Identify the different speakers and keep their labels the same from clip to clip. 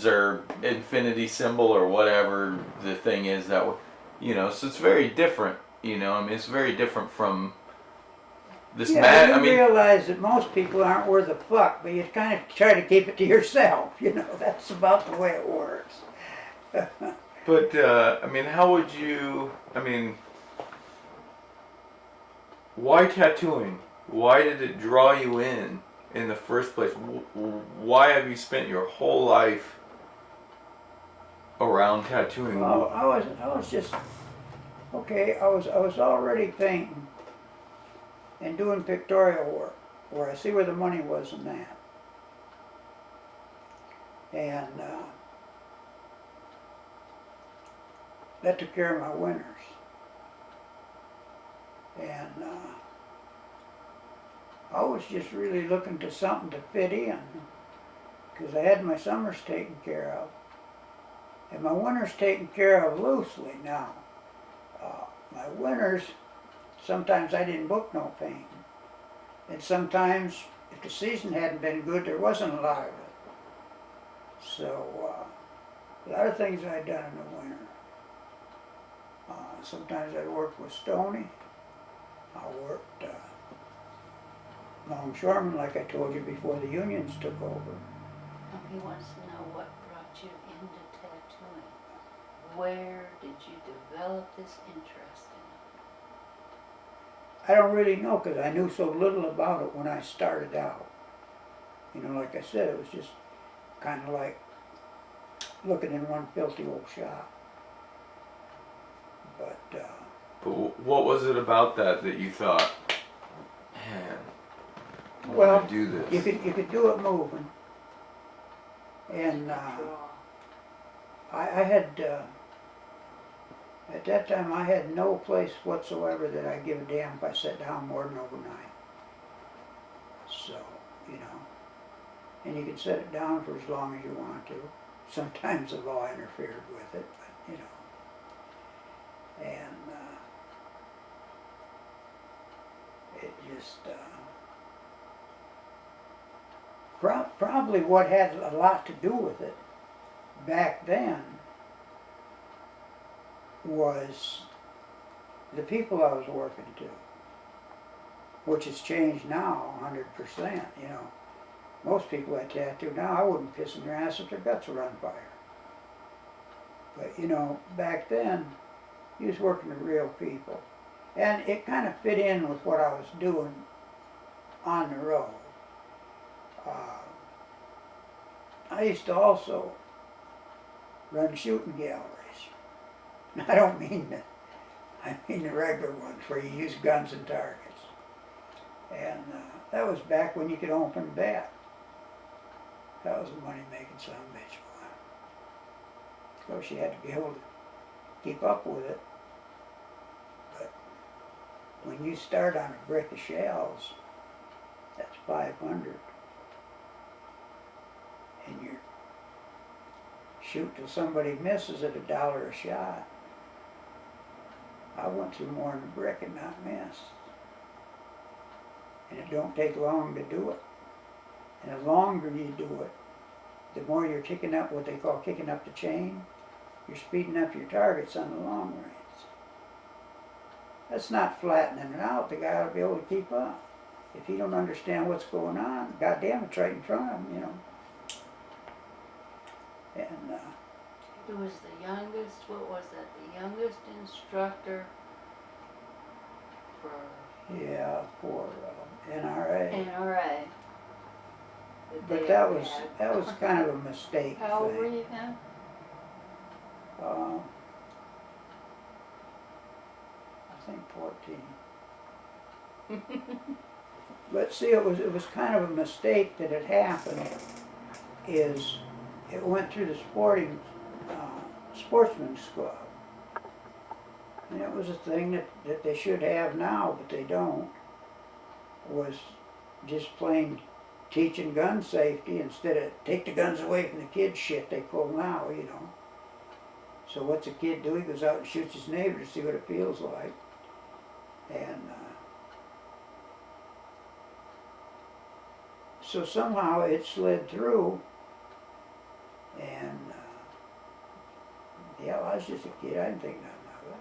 Speaker 1: or infinity symbol or whatever the thing is that, so it's very different. I mean, it's very different from this
Speaker 2: Yeah,
Speaker 1: I
Speaker 2: you
Speaker 1: mean,
Speaker 2: realize that most people aren't worth a fuck, but you kind of try to keep it to yourself. That's about the way it works.
Speaker 1: but I mean, how would you? I mean, why tattooing? Why did it draw you in the first place? Why have you spent your whole life around tattooing?
Speaker 2: Well, I was just okay. I was already painting and doing pictorial work, where I see where the money was in that, and that took care of my winters. And I was just really looking to something to fit in, because I had my summers taken care of, and my winters taken care of loosely now. My winters, sometimes I didn't book no painting, and sometimes if the season hadn't been good, there wasn't a lot of it. So a lot of things I'd done in the winter. Sometimes I worked with Stoney. I worked longshoreman, like I told you, before the unions took over.
Speaker 3: He wants to know what brought you into tattooing. Where did you develop this interest
Speaker 2: I don't really know, because I knew so little about it when I started out. Like I said, it was just kind of like looking in one filthy old shop.
Speaker 1: But what was it about that you thought, man, I want
Speaker 2: Well,
Speaker 1: to do this?
Speaker 2: you could do it moving, and I had at that time I had no place whatsoever that I give a damn if I sat down more than overnight. So you know, and you can set it down for as long as you want to. Sometimes the law interfered with it, but and it just probably what had a lot to do with it back then was the people I was working to, which has changed now 100%. Most people I tattoo now, I wouldn't piss in their ass if their guts were on fire. But back then, you was working with real people. And it kind of fit in with what I was doing on the road. I used to also run shooting galleries. I don't mean I mean the regular ones where you use guns and targets. And that was back when you could open bat. That was a money-making son of a bitch. Of course, you had to be able to keep up with it. But when you start on a brick of shells, that's 500. And you shoot till somebody misses at $1 a shot. I went through more than a brick and not missed. And it don't take long to do it. And the longer you do it, the more you're kicking up what they call kicking up the chain. You're speeding up your targets on the long range. That's not flattening it out. The guy ought to be able to keep up. If he don't understand what's going on, goddamn, it's right in front of him, And
Speaker 3: He was the youngest, what was that, the youngest instructor for
Speaker 2: yeah, for NRA.
Speaker 3: NRA.
Speaker 2: But that was kind of a mistake
Speaker 3: How old were
Speaker 2: thing.
Speaker 3: you then?
Speaker 2: I think 14. But see, it was kind of a mistake that had happened. Is it went through the sportsman's club, and it was a thing that they should have now, but they don't. Was just plain teaching gun safety instead of take the guns away from the kids shit they pull now. So what's a kid do? He goes out and shoots his neighbor to see what it feels like. And so somehow it slid through And, yeah, I was just a kid, I didn't think nothing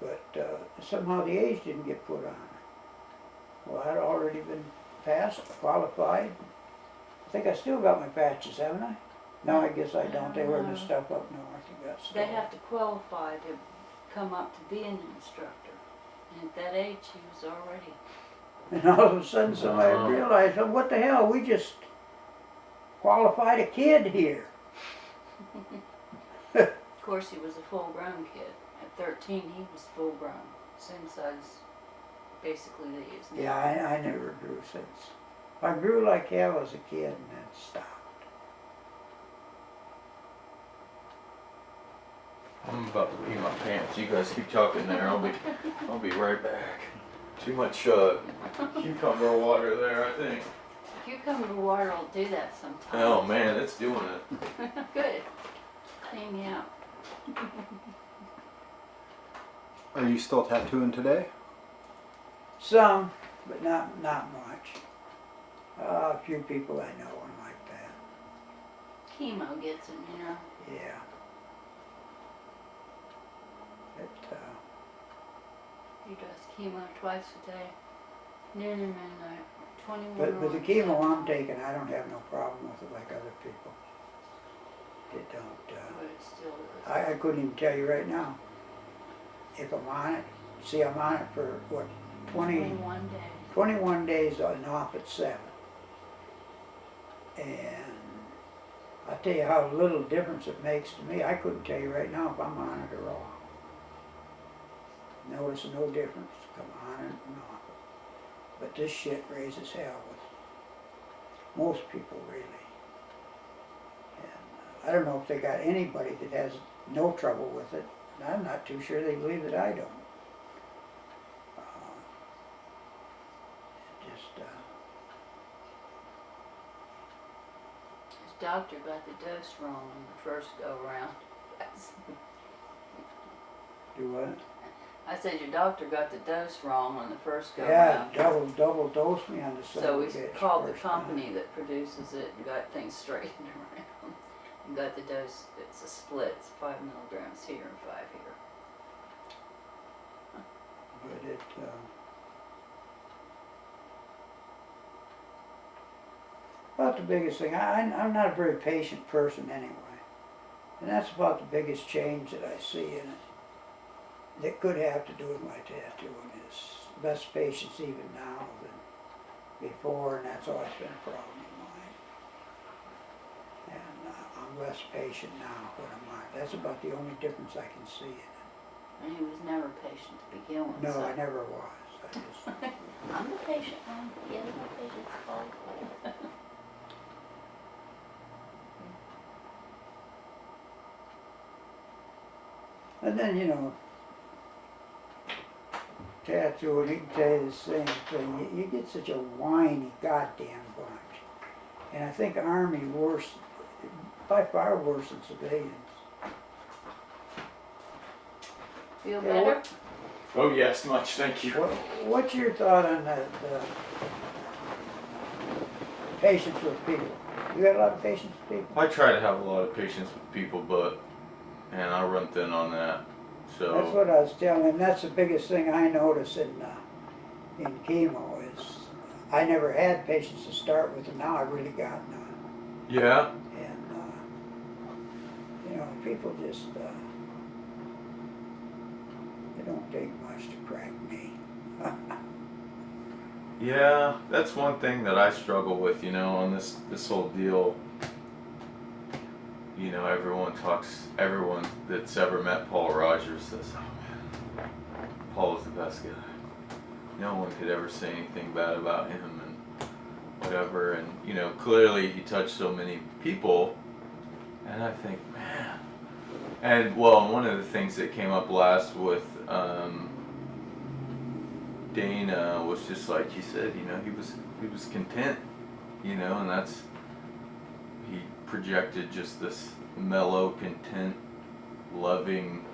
Speaker 2: of it. But somehow the age didn't get put on her. Well, I'd already been passed, qualified. I think I still got my patches, haven't I? No, I guess I don't. They were in the stuff up north. You got
Speaker 3: They
Speaker 2: stuff.
Speaker 3: have to qualify to come up to be an instructor. And at that age, he was already.
Speaker 2: And all of a sudden somebody realized, oh, what the hell, we just qualified a kid here.
Speaker 3: Of course, he was a full-grown kid. At 13, he was full-grown, same size, basically, that he is now.
Speaker 2: Yeah, I never grew since. I grew like hell as a kid and then stopped.
Speaker 1: I'm about to pee my pants. You guys keep talking there. I'll be right back. Too much cucumber water there, I think.
Speaker 3: Cucumber water will do that sometimes.
Speaker 1: Oh man, it's doing it.
Speaker 3: Good. Clean me out.
Speaker 4: Are you still tattooing today?
Speaker 2: Some, but not much. A few people I know and like that.
Speaker 3: Chemo gets him, you know.
Speaker 2: Yeah.
Speaker 3: He does chemo twice a day, noon and midnight, 21
Speaker 2: But the
Speaker 3: hours.
Speaker 2: chemo I'm taking, I don't have no problem with it like other people. It don't.
Speaker 3: But it still is.
Speaker 2: I couldn't even tell you right now if I'm on it. See, I'm on it for what,
Speaker 3: 21 days.
Speaker 2: 21 days and off at 7. And I'll tell you how little difference it makes to me. I couldn't tell you right now if I'm on it or off. Notice no difference, come on it and off it. But this shit raises hell with most people really. And I don't know if they got anybody that has no trouble with it. I'm not too sure they believe that I don't.
Speaker 3: His doctor got the dose wrong on the first go round.
Speaker 2: Do what?
Speaker 3: I said your doctor got the dose wrong on the first go
Speaker 2: Yeah,
Speaker 3: round.
Speaker 2: double dosed me on the son
Speaker 3: So
Speaker 2: of a
Speaker 3: we
Speaker 2: bitch
Speaker 3: called the
Speaker 2: first time.
Speaker 3: company that produces it and got things straightened around. And got the dose, it's a split, it's 5 milligrams here and 5 here.
Speaker 2: But it, about the biggest thing, I'm not a very patient person anyway. And that's about the biggest change that I see in it. That could have to do with my tattooing is less patience even now than before, and that's always been a problem of mine. And I'm less patient now when I'm on it. That's about the only difference I can see in it.
Speaker 3: And he was never patient to begin with.
Speaker 2: No,
Speaker 3: so.
Speaker 2: I never was. I just,
Speaker 3: I'm the patient one. He has no patience at all.
Speaker 2: and then, you know, tattooing, he can tell you the same thing. You get such a whiny goddamn bunch. And I think Army worse, by far worse than civilians.
Speaker 3: Feel
Speaker 2: Yeah,
Speaker 3: better?
Speaker 1: Oh yes, much. Thank you.
Speaker 2: What's your thought on the patience with people? You got a lot of patience with people?
Speaker 1: I try to have a lot of patience with people, but and I run thin on that. So
Speaker 2: That's what I was telling him. That's the biggest thing I notice in chemo is I never had patience to start with, and now I really got none.
Speaker 1: yeah.
Speaker 2: And you know, people just they don't take much to crack me.
Speaker 1: Yeah, that's one thing that I struggle with, you know, on this whole deal. You know, everyone that's ever met Paul Rogers says, oh man, Paul is the best guy. No one could ever say anything bad about him and whatever. And, you know, clearly he touched so many people. And I think, man. And, well, one of the things that came up last with Dana was just like you said, you know, he was content, you know, and he projected just this mellow, content, loving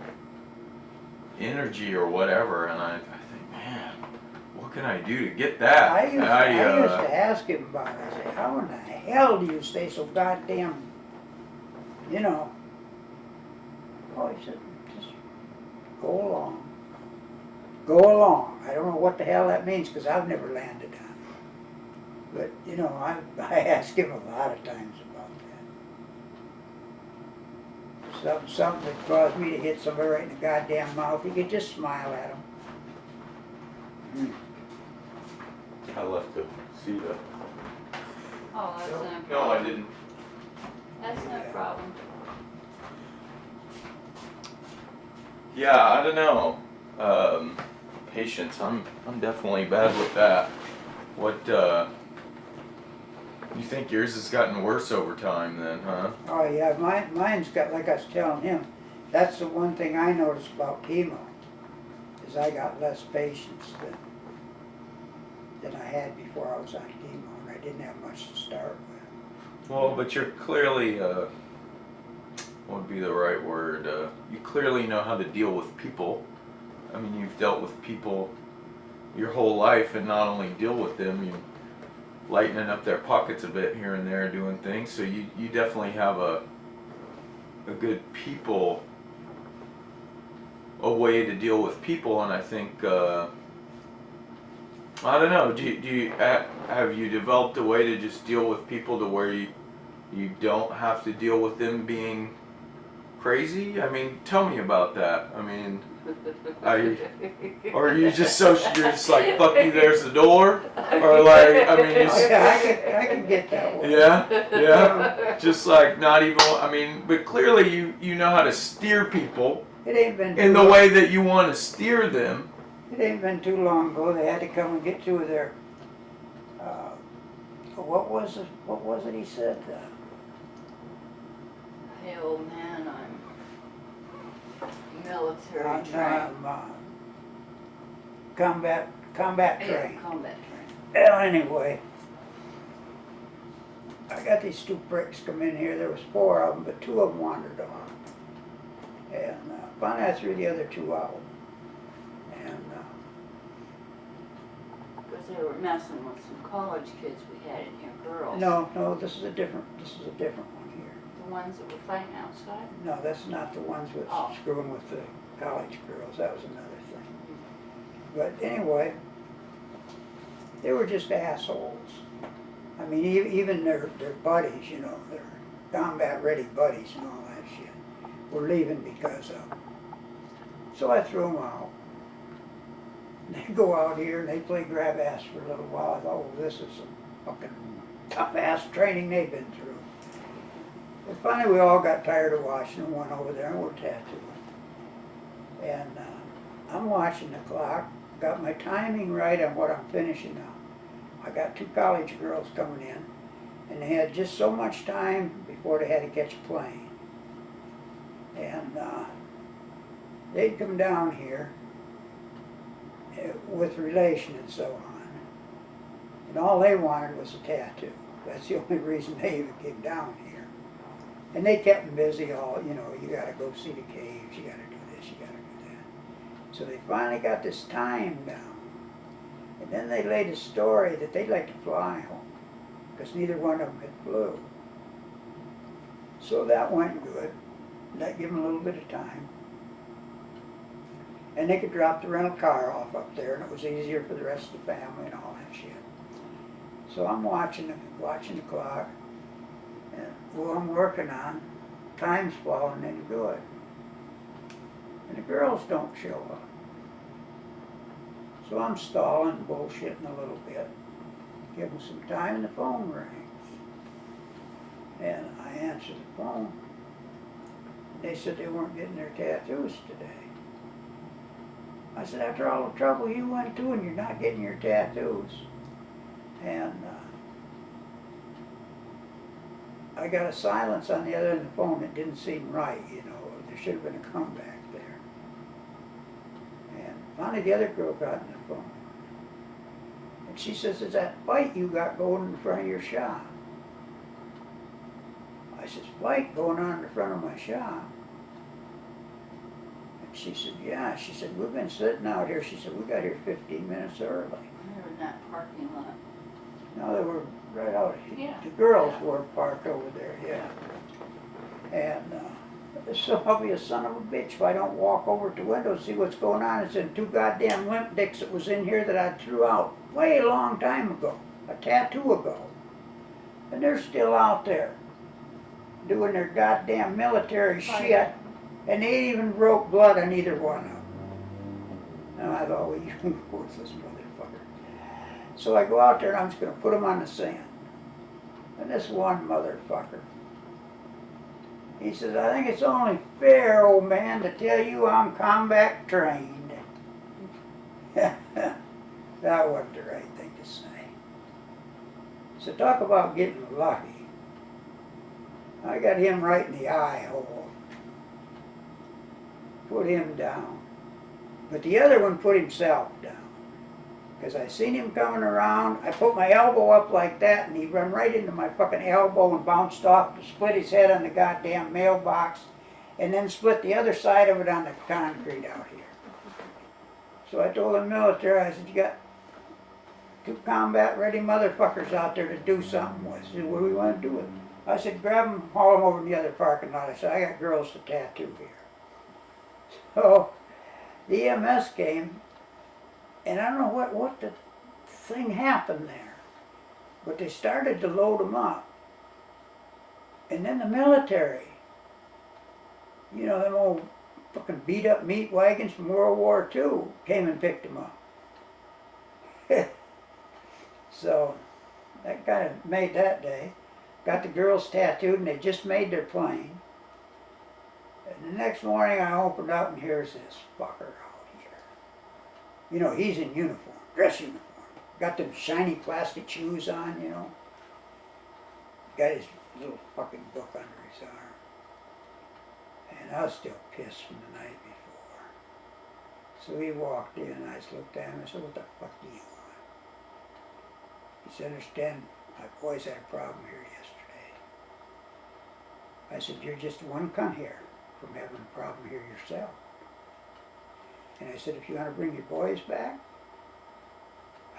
Speaker 1: energy or whatever, and I think, man, what can I do to get that?
Speaker 2: I used to ask him about it. I said, how in the hell do you stay so goddamn you know, oh, he said, just go along. Go along. I don't know what the hell that means, because I've never landed on it. But, you know, I asked him a lot of times about that. Something that caused me to hit somebody right in the goddamn mouth, he could just smile at him.
Speaker 1: I left the seat up.
Speaker 3: Oh, that's no
Speaker 1: No,
Speaker 3: problem.
Speaker 1: I didn't.
Speaker 3: That's no problem.
Speaker 1: Yeah, I don't know. Patience. I'm definitely bad with that. What? You think yours has gotten worse over time, then, huh?
Speaker 2: Oh yeah, mine's got, like I was telling him, that's the one thing I noticed about chemo, is I got less patience than I had before I was on chemo, and I didn't have much to start with.
Speaker 1: Well, but you're clearly, what would be the right word? You clearly know how to deal with people. I mean, you've dealt with people your whole life, and not only deal with them, you lightening up their pockets a bit here and there, doing things. So you definitely have a good people, a way to deal with people, and I think, I don't know. Do you have you developed a way to just deal with people to where you don't have to deal with them being crazy? I mean, tell me about that. I mean, or are you just so you're just like, fuck you, there's the door, or like, I mean,
Speaker 2: Oh, yeah, I can get that one.
Speaker 1: yeah, just like not even. I mean, but clearly you know how to steer people
Speaker 2: It ain't been
Speaker 1: in the way that you want to steer them.
Speaker 2: It ain't been too long ago. They had to come and get two of their. What was it he said?
Speaker 3: Hey, old man, I'm military
Speaker 2: I'm
Speaker 3: trained.
Speaker 2: combat
Speaker 3: Yeah,
Speaker 2: trained.
Speaker 3: combat trained.
Speaker 2: Well, anyway, I got these two pricks come in here. There was four of them, but two of them wandered off. And finally I threw the other two out. And
Speaker 3: Because they were messing with some college kids we had in here, girls.
Speaker 2: no, this is a different one here.
Speaker 3: The ones that were fighting outside?
Speaker 2: No, that's not the ones with
Speaker 3: Oh.
Speaker 2: screwing with the college girls. That was another thing. But anyway, they were just assholes. I mean, even their buddies, you know, their combat-ready buddies and all that shit, were leaving because of them. So I threw them out. And they go out here and they play grab ass for a little while. I thought, well, this is some fucking tough-ass training they've been through. But finally we all got tired of watching and went over there and we're tattooing. And I'm watching the clock, got my timing right on what I'm finishing up. I got two college girls coming in, and they had just so much time before they had to catch a plane. And they'd come down here with relation and so on. And all they wanted was a tattoo. That's the only reason they even came down here. And they kept them busy all, you know, you gotta go see the caves, you gotta do this, you gotta do that. So they finally got this time down. And then they laid a story that they'd like to fly home, because neither one of them had flew. So that went good. That gave them a little bit of time. And they could drop the rental car off up there, and it was easier for the rest of the family and all that shit. So I'm watching the clock, and who I'm working on, time's falling in good. And the girls don't show up. So I'm stalling, bullshitting a little bit, give them some time, and the phone rings. And I answer the phone. They said they weren't getting their tattoos today. I said, after all the trouble you went to and you're not getting your tattoos. And I got a silence on the other end of the phone that didn't seem right, you know. There should have been a comeback there. And finally the other girl got on the phone. And she says, is that fight you got going in front of your shop? I says, fight going on in front of my shop? And she said, yeah. She said, we've been sitting out here. She said, we got here 15 minutes early.
Speaker 3: They were in that parking lot.
Speaker 2: No, they were right out.
Speaker 3: Yeah.
Speaker 2: The girls were parked over there, yeah. And so I'll be a son of a bitch if I don't walk over to the window and see what's going on. It's in two goddamn limp dicks that was in here that I threw out way a long time ago, a tattoo ago. And they're still out there doing their goddamn military shit. And they even wrote blood on either one of them. And I thought, well, you worthless motherfucker. So I go out there and I'm just going to put them on the sand. And this one motherfucker, he says, I think it's only fair, old man, to tell you I'm combat trained. That wasn't the right thing to say. So talk about getting lucky. I got him right in the eye hole. Put him down. But the other one put himself down. Because I seen him coming around, I put my elbow up like that and he run right into my fucking elbow and bounced off to split his head on the goddamn mailbox and then split the other side of it on the concrete out here. So I told the military, I said, you got two combat ready motherfuckers out there to do something with. He said, what do we want to do with them? I said, grab them, haul them over in the other parking lot. I said, I got girls to tattoo here. So the EMS came. And I don't know what the thing happened there, but they started to load them up. And then the military, you know, them old fucking beat up meat wagons from World War II came and picked them up. So that kind of made that day. Got the girls tattooed and they just made their plane. And the next morning I opened up and here's this fucker. You know, he's in uniform, dress uniform. Got them shiny plastic shoes on, you know. Got his little fucking book under his arm. And I was still pissed from the night before. So he walked in and I just looked at him and I said, what the fuck do you want? He said, understand, my boys had a problem here yesterday. I said, you're just one cunt here from having a problem here yourself. And I said, if you want to bring your boys back,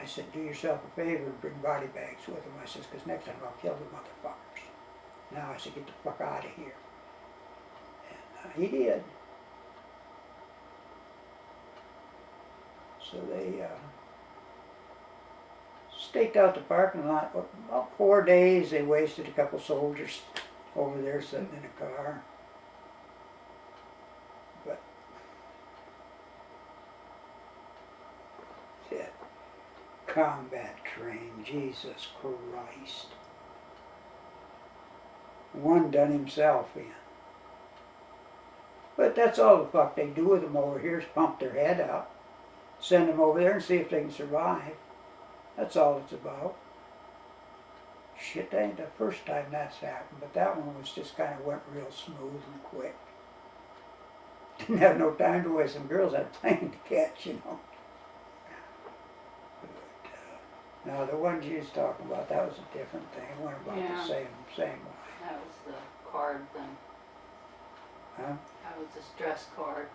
Speaker 2: I said, do yourself a favor and bring body bags with them. I said, because next time I'll kill the motherfuckers. Now I said, get the fuck out of here. And he did. So they staked out the parking lot. About 4 days, they wasted a couple soldiers over there sitting in a car. Combat trained, Jesus Christ. One done himself in. But that's all the fuck they do with them over here is pump their head up, send them over there and see if they can survive. That's all it's about. Shit, that ain't the first time that's happened, but that one was just kind of went real smooth and quick. Didn't have no time to waste. Some girls had a plane to catch, you know. Now the ones you was talking about, that was a different thing. It went about the same way.
Speaker 3: That was the card thing.
Speaker 2: Huh?
Speaker 3: That was the stress card.